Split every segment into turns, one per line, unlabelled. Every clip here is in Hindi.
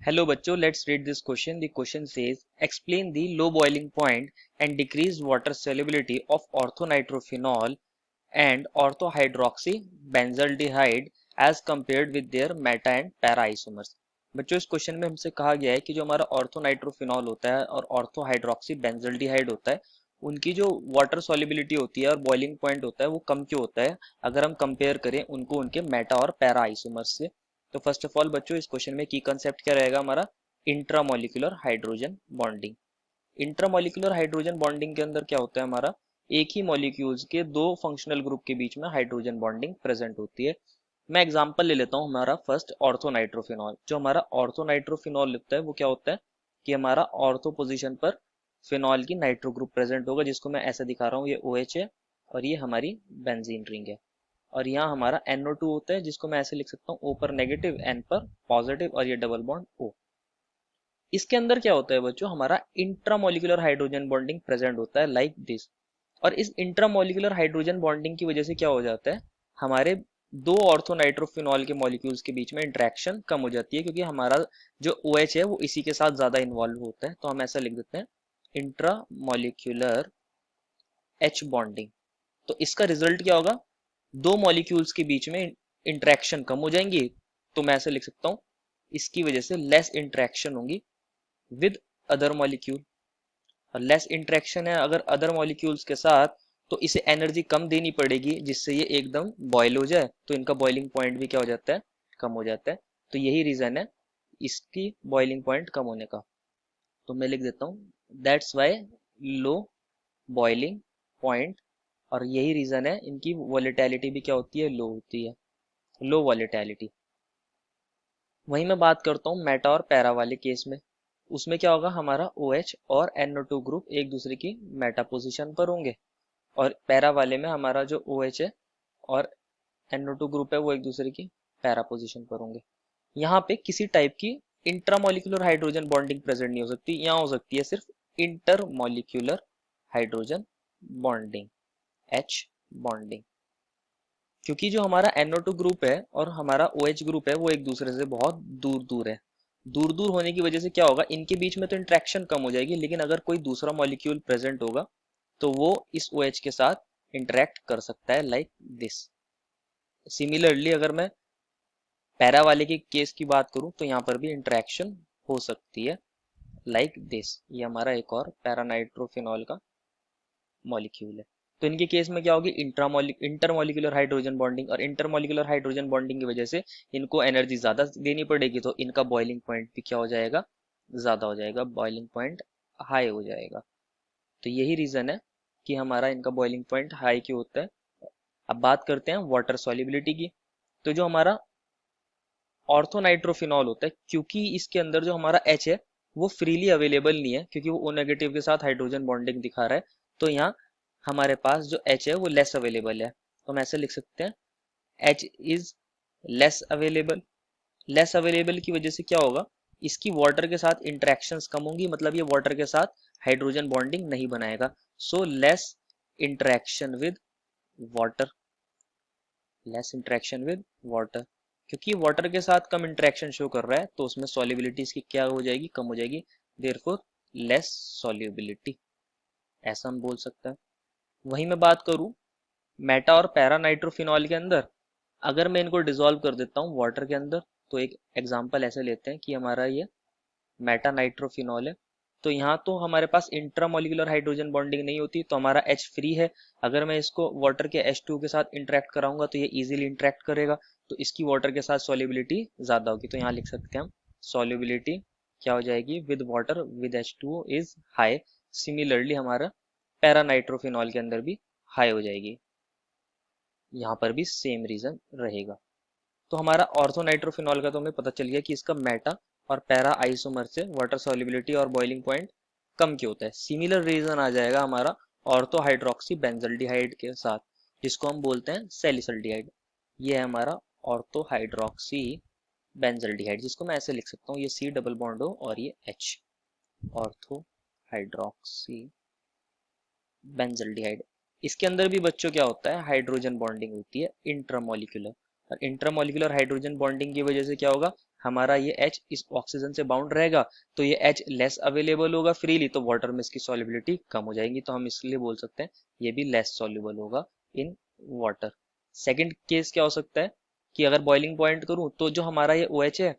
Hello बच्चों, let's read this question. The question says, explain the low boiling point and decreased water solubility of orthonitrophenol and orthohydroxybenzaldehyde as compared with their meta and para isomers. बच्चों इस क्वेश्चन में हमसे कहा गया है कि जो हमारा ऑर्थोनाइट्रोफिनॉल होता है और ऑर्थोहाइड्रोक्सी बेंजल्डिहाइड होता है उनकी जो वाटर सॉल्युबिलिटी होती है और बॉइलिंग पॉइंट होता है वो कम क्यों होता है अगर हम कंपेयर करें उनको उनके मेटा और पैरा आइसोमर्स से। तो फर्स्ट ऑफ ऑल बच्चों इस क्वेश्चन में की कंसेप्ट क्या रहेगा हमारा intramolecular hydrogen bonding. Intramolecular hydrogen bonding के अंदर क्या होता है हमारा एक ही मॉलिक्यूल्स के दो फंक्शनल ग्रुप के बीच में हाइड्रोजन बॉन्डिंग प्रेजेंट होती है। मैं एग्जांपल ले लेता हूँ हमारा फर्स्ट ऑर्थोनाइट्रोफिनॉल। जो हमारा ऑर्थोनाइट्रोफिनॉल लिखता है वो क्या होता है कि हमारा ऑर्थो पोजीशन पर फिनॉल की नाइट्रो ग्रुप प्रेजेंट होगा जिसको मैं ऐसे दिखा रहा हूँ, ये OH है और ये हमारी बेंजीन रिंग है। और यहाँ हमारा NO2 होता है जिसको मैं ऐसे लिख सकता हूँ O पर नेगेटिव N पर पॉजिटिव और ये डबल बॉन्ड O। इसके अंदर क्या होता है बच्चों हमारा इंट्रामोलिकुलर हाइड्रोजन बॉन्डिंग प्रेजेंट होता है लाइक दिस। और इस इंट्रामोलिकुलर हाइड्रोजन बॉन्डिंग की वजह से क्या हो जाता है हमारे दो ऑर्थोनाइट्रोफिनॉल के मॉलिक्यूल्स के बीच में इंटरेक्शन कम हो जाती है क्योंकि हमारा जो OH है वो इसी के साथ ज्यादा इन्वॉल्व होता है। तो हम ऐसा लिख देते हैं इंट्रामोलिकुलर H बॉन्डिंग। तो इसका रिजल्ट क्या होगा दो मॉलिक्यूल्स के बीच में इंटरेक्शन कम हो जाएंगी। तो मैं ऐसे लिख सकता हूँ इसकी वजह से लेस इंटरेक्शन होंगी विद अदर मॉलिक्यूल। और लेस इंटरेक्शन है अगर अदर मॉलिक्यूल्स के साथ तो इसे एनर्जी कम देनी पड़ेगी जिससे ये एकदम बॉयल हो जाए। तो इनका बॉइलिंग पॉइंट भी क्या हो जाता है कम हो जाता है। तो यही रीजन है इसकी बॉइलिंग पॉइंट कम होने का। तो मैं लिख देता हूँ that's why low boiling point. और यही रीजन है इनकी वॉलेटिलिटी भी क्या होती है लो होती है, लो वॉलेटिलिटी। वहीं मैं बात करता हूँ मेटा और पैरा वाले केस में। उसमें क्या होगा हमारा OH और NO2 ग्रुप एक दूसरे की मेटा पोजीशन पर होंगे और पैरा वाले में हमारा जो OH है और NO2 ग्रुप है वो एक दूसरे की पैरा पोजीशन पर होंगे। यहाँ पे किसी टाइप की इंट्रामोलिकुलर हाइड्रोजन बॉन्डिंग प्रेजेंट नहीं हो सकती, यहाँ हो सकती है सिर्फ intermolecular hydrogen bonding H bonding. क्योंकि जो हमारा NO2 ग्रुप है और हमारा OH ग्रुप है वो एक दूसरे से बहुत दूर दूर है। दूर दूर होने की वजह से क्या होगा इनके बीच में तो इंट्रैक्शन कम हो जाएगी लेकिन अगर कोई दूसरा मॉलिक्यूल प्रेजेंट होगा तो वो इस OH के साथ इंटरेक्ट कर सकता है लाइक दिस। सिमिलरली अगर मैं पैरा वाले के केस की बात करूं तो यहाँ पर भी इंटरेक्शन हो सकती है लाइक दिस। ये हमारा एक और पैरानाइट्रोफिनॉल का मॉलिक्यूल है। तो इनके केस में क्या होगी इंटरमोलिकुलर हाइड्रोजन बॉन्डिंग और इंटरमोलिकुलर हाइड्रोजन बॉन्डिंग की वजह से इनको एनर्जी ज्यादा देनी पड़ेगी तो इनका बॉइलिंग पॉइंट भी क्या हो जाएगा ज्यादा हो जाएगा, बॉइलिंग पॉइंट हाई हो जाएगा। तो यही रीजन है कि हमारा इनका बॉइलिंग पॉइंट हाई क्यों होता है। अब बात करते हैं वाटर सॉल्युबिलिटी की। तो जो हमारा ऑर्थोनाइट्रोफिनॉल होता है क्योंकि इसके अंदर जो हमारा H है वो फ्रीली अवेलेबल नहीं है क्योंकि वो O नेगेटिव के साथ हाइड्रोजन बॉन्डिंग दिखा रहा है। तो यहाँ हमारे पास जो H है वो लेस अवेलेबल है। तो हम ऐसे लिख सकते हैं H is less available. Less available की वजह से क्या होगा इसकी वाटर के साथ इंटरेक्शंस कम होंगी, मतलब ये वाटर के साथ हाइड्रोजन बॉन्डिंग नहीं बनाएगा। So less interaction with water, less interaction with water. क्योंकि वाटर के साथ कम इंटरेक्शन शो कर रहा है तो उसमें सॉल्युबिलिटी इसकी क्या हो जाएगी कम हो जाएगी, देयरफॉर लेस सॉल्युबिलिटी, ऐसा हम बोल सकते हैं। वहीं मैं बात करूं मेटा और पैरा नाइट्रोफिनॉल के अंदर, अगर मैं इनको डिसॉल्व कर देता हूँ वाटर के अंदर तो एक एग्जांपल ऐसे लेते हैं कि हमारा ये मेटा नाइट्रोफिनॉल है। तो यहाँ तो हमारे पास इंट्रामोलिकुलर हाइड्रोजन बॉन्डिंग नहीं होती तो हमारा H फ्री है। अगर मैं इसको वाटर के H2 के साथ इंटरेक्ट कराऊंगा तो ये इजीली इंटरेक्ट करेगा तो इसकी वाटर के साथ सॉल्युबिलिटी ज्यादा होगी। तो यहाँ लिख सकते हैं हम सॉल्युबिलिटी क्या हो जाएगी with water with H2 is high. Similarly हमारा पैरानाइट्रोफिनॉल के अंदर भी हाई हो जाएगी, यहाँ पर भी सेम रीजन रहेगा। तो हमारा ऑर्थोनाइट्रोफिनॉल का तो हमें पता चल गया कि इसका मेटा और पैरा आइसोमर से वाटर सॉल्युबिलिटी और बॉइलिंग पॉइंट कम क्यों होता है। सिमिलर रीजन आ जाएगा हमारा ऑर्थोहाइड्रोक्सी बेंजल्डिहाइड के साथ जिसको हम बोलते हैं सैलिसल्डिहाइड। ये है हमारा ऑर्थोहाइड्रोक्सी बेंजल्डिहाइड जिसको मैं ऐसे लिख सकता हूँ ये C डबल बॉन्ड हो और ये H, ऑर्थोहाइड्रोक्सी बेंजल्डिहाइड। इसके अंदर भी बच्चों क्या होता है हाइड्रोजन बॉन्डिंग होती है इंट्रामोलिकुलर। और इंट्रामोलिकुलर हाइड्रोजन बॉन्डिंग की वजह से क्या होगा हमारा ये H इस ऑक्सीजन से बाउंड रहेगा, तो ये H लेस अवेलेबल होगा फ्रीली, तो वाटर में इसकी सॉल्युबिलिटी कम हो जाएगी, तो हम इसलिए बोल सकते हैं ये भी लेस सॉल्युबल होगा इन वाटर। सेकंड केस क्या हो सकता है कि अगर बॉइलिंग पॉइंट करूं तो जो हमारा ये OH है,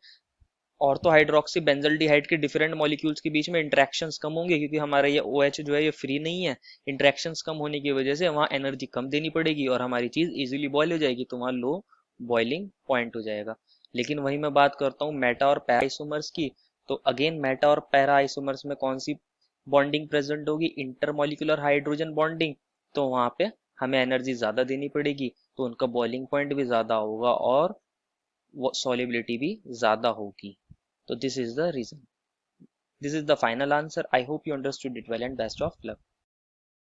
ऑर्थो हाइड्रोक्सी बेंजल्डिहाइड के डिफरेंट मॉलिक्यूल्स के बीच में इंटरेक्शंस कम होंगे, क्योंकि हमारा ये OH जो है ये फ्री नहीं है। इंटरेक्शंस कम होने की वजह से वहाँ एनर्जी कम देनी पड़ेगी और हमारी चीज इजीली बॉयल हो जाएगी, तो वहाँ लो बॉइलिंग पॉइंट हो जाएगा। लेकिन वही मैं बात करता हूँ मेटा और पैरा आइसोमर्स की, तो अगेन मेटा और पैरा आइसोमर्स में कौन सी बॉन्डिंग प्रेजेंट होगी? Intermolecular hydrogen bonding. तो वहाँ पे हमें एनर्जी ज्यादा देनी पड़ेगी, तो उनका बॉइलिंग पॉइंट भी ज्यादा होगा और solubility भी ज़्यादा होगी। तो this is the reason. This is the final answer. I hope you understood it well and best of luck.